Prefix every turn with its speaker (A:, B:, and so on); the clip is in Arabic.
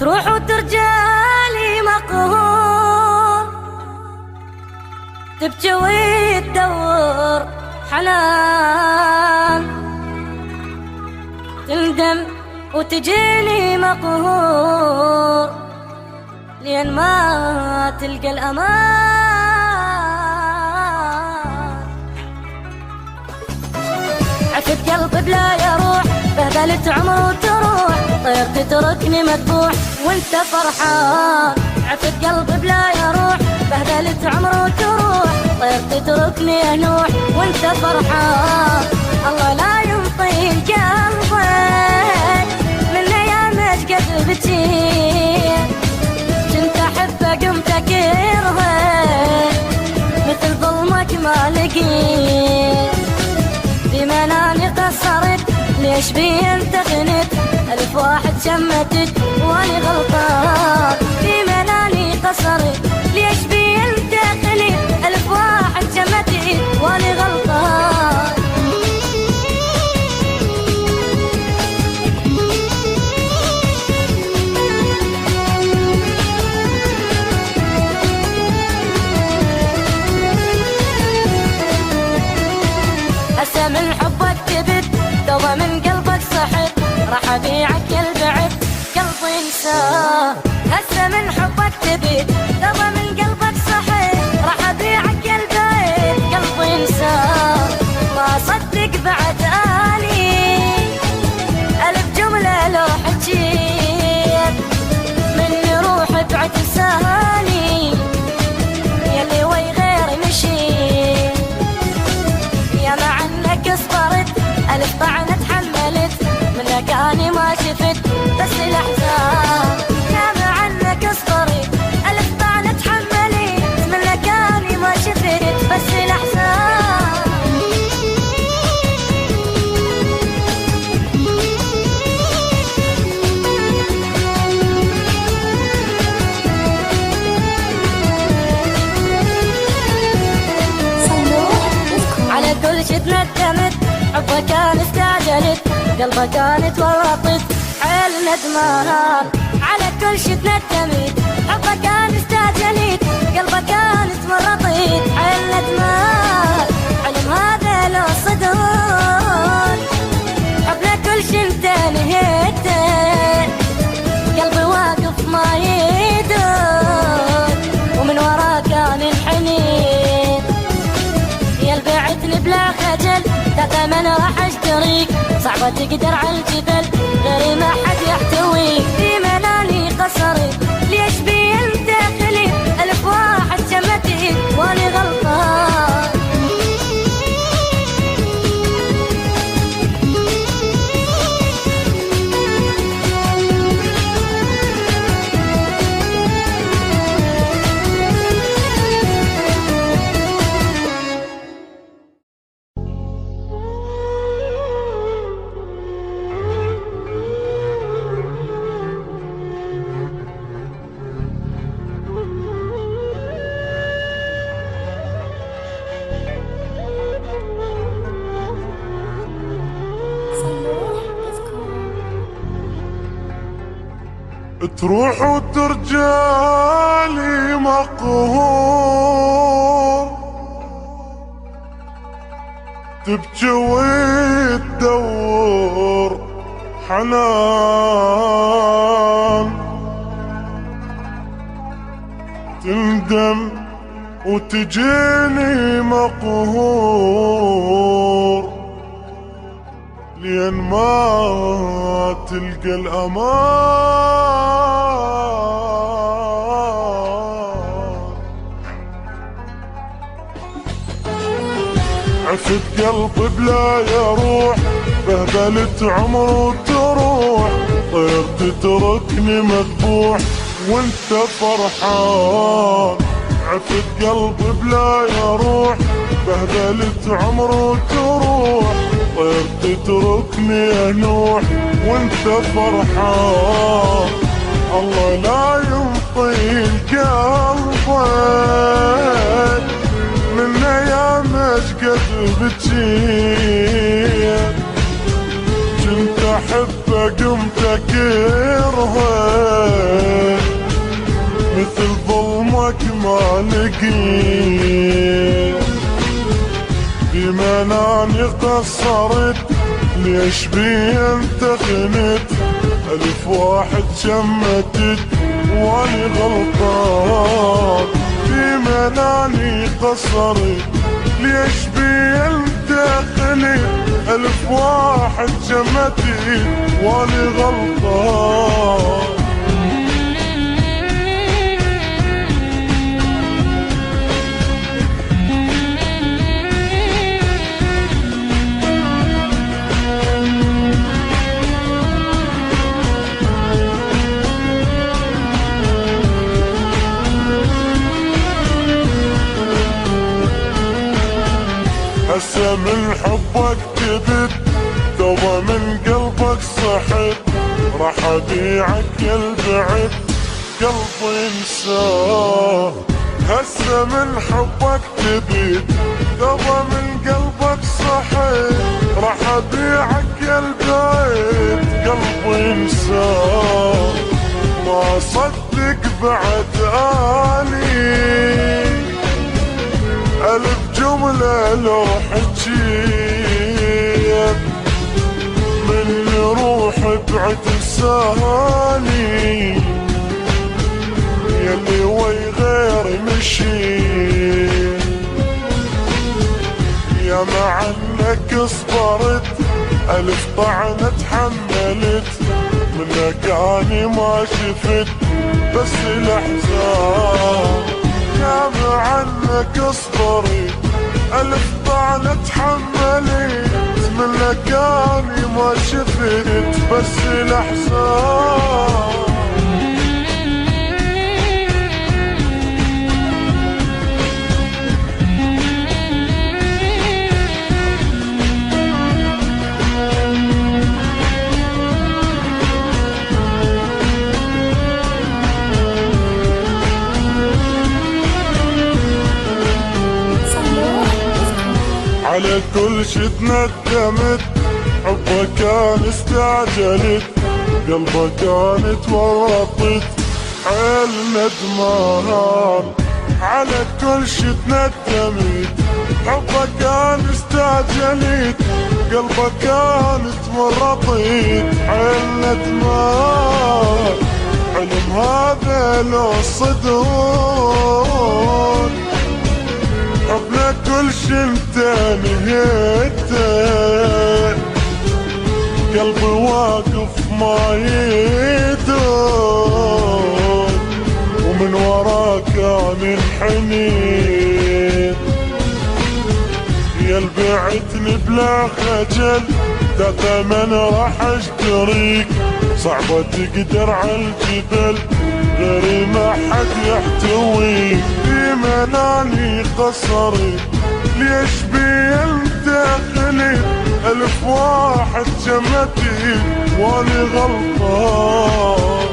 A: تروح وترجالي مقهور، تبكي وتدور حنان، تندم وتجيني مقهور لين ما تلقى الأمان. عفت قلبي بلا يروح، بهدلت عمر وتروح، طير تتركني مذبوح وانت فرحان. عفت قلبي بلا يروح، بهدلت عمر وتروح، طير تتركني انوح وانت فرحان. الله لا ينطي قلبك من ايامك قد بتين، كنت احبه قمت اكرهه مثل ظلمك ما لقيت. بمناني قصرت ليش بي انت خنت، ألف واحد شمتت واني غلطان. بمناني قصرت ليش بي انت خنت، ألف واحد شمتت واني غلطان. هسه من حبك كبت، توبة من قلبك صحت، راح ابيعك يا البعد قلبي انساه. هسه من حبك كبت، توبة من قلبك صحت، راح ابيعك يا البعد قلبي انساه. ما صدق بعد اني الف جملة لو حجيت، مني روح بعد لساني يلي وي غيري مشيت. يا مع انك صبرت ألف طعنة تحملت، منك اني ما شفت بس الاحزان. يا مع انك صبرت ألف طعنة تحملت، منك اني ما شفت بس الاحزان. على كل شي تندمت، حبك كان استعجلت، قلبك كان تورطت حيل ندمان. على كل شي تندمت، حبك كان استعجلت، قلبك كان تورطت حيل ندمان. علم هذا لو صدق حبنا كل شي انت نهيته، قلبي واقف ما يدور ومن وراك كان الحنين. يا البعتني بلا خجل، تثمن راح اشتريك، صعبة تقدر على الجبل غيري ما حد يحتويك. في مناني قصرت ليش بي انت خليت، ألف واحد شمتت واني غلطان.
B: تروح وترجالي مقهور، تبكي وتدور حنان، تندم وتجيني مقهور لين ما تلقى الأمان. عفت قلبي بلا يروح، بهدلت عمر وتروح، طير تتركني مذبوح وانت فرحان. عفت قلبي بلا يروح، بهدلت عمر وتروح، طير تتركني انوح وانت فرحان. الله لا ينطي قلبك من ايامك قد بتجيت، كنت احبه قمت اكرهه مثل ظلمك ما لقيت. بمناني قصرت ليش بي انت خنت، ألف واحد شمتت واني غلطان. بمناني قصرت ليش بي انت خنت، ألف واحد شمتت واني غلطان. هسه من حبك تبت، توبة من قلبك صحت، راح ابيعك يا البعد قلبي انساه. هسه من حبك تبت، توبة من قلبك صحت، راح ابيعك يا البعد قلبي انساه. ما صدق بعد اني ألف جملة لو حجيت، من روح بعد لساني يلي وي غيري مشيت. يا مع انك صبرت ألف طعنة تحملت، منك اني ما شفت بس الاحزان. يا مع انك صبرت ألف طعنة تحملت، منك اني ما شفت بس الاحزان. على كل شي تندمت، حبك كان استعجلت، قلبك كان تورطت، حيل ندمان. على كل شي تندمت، حبك كان استعجلت، قلبك كان تورطت، حيل ندمان. حلم هذا لو صدون، حبنا كل شي انت نهيته، قلبي واقف ما يدور، ومن وراك انا انحنيت. يا البعتني بلا خجل، ده ثمن راح اشتريك، صعبة تقدر عالجبل غيري ما حد يحتويك. بمناني قصرت ليش بي انت خليت، ألف واحد شمتت واني غلطان.